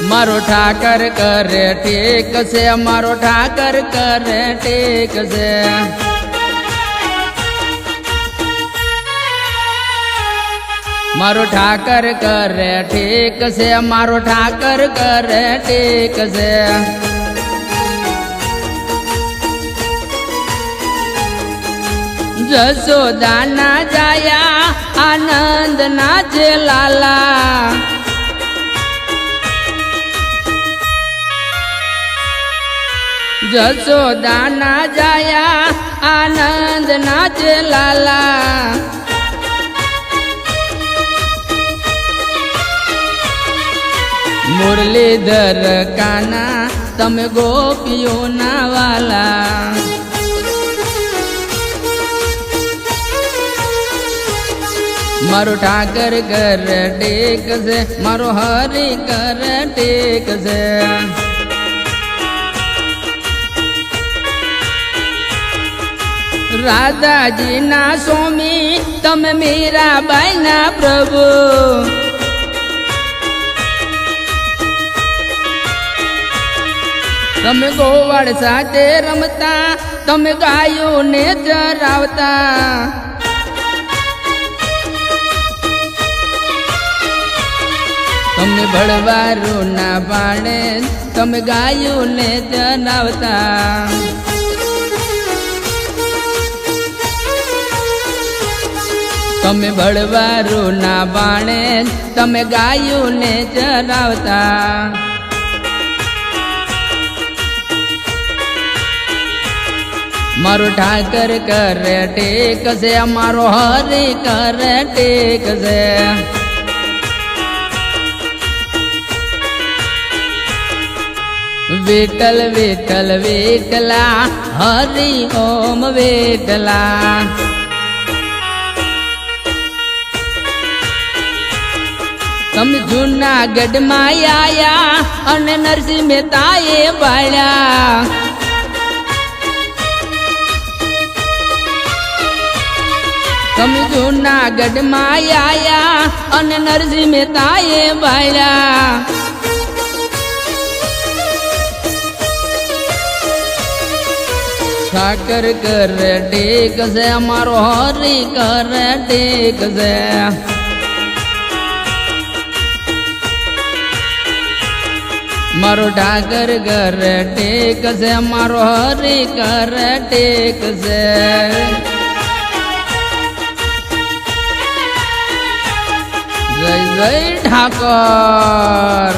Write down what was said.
मारो ठाकर करे टेक से, मारो ठाकर करे टेक से। मारो ठाकर करे टेक से, मारो ठाकर करे टेक से। जसोदा ना जाया आनंद नाचे लाला, जसोदा ना जाया आनंद नाचे लाला। मुरलीधर काना तमे गोपियों ना वाला। मारो ठाकर कर टेक से, मारो हरि कर टेक से। राधा जी ना स्वामी तमे मीरा बाई ना प्रभु। तमे गोवाड़ साथे रमता, तमे गायों ने चरावता। तमे भड़वारू ना पाड़े, तमे गायों ने चरावता। तमे भड़वारू ना बाणे, तमे गायों ने चरावता। मारो ठाकर कर टेक से, मारो हरि कर टेक से। विठल विठल विठला हरि ओम विठला। तम जूनागढ़ में आया अने नरसिंह मेहताए बाळ्या। तम जूनागढ़ में आया अने नरसिंह मेहताए बाळ्या। ठाकर कर टेक से, मारो हरि कर टेक से। मारो ठाकर कर टेक से, मारो हरि कर टेक से। जय जय ठाकर।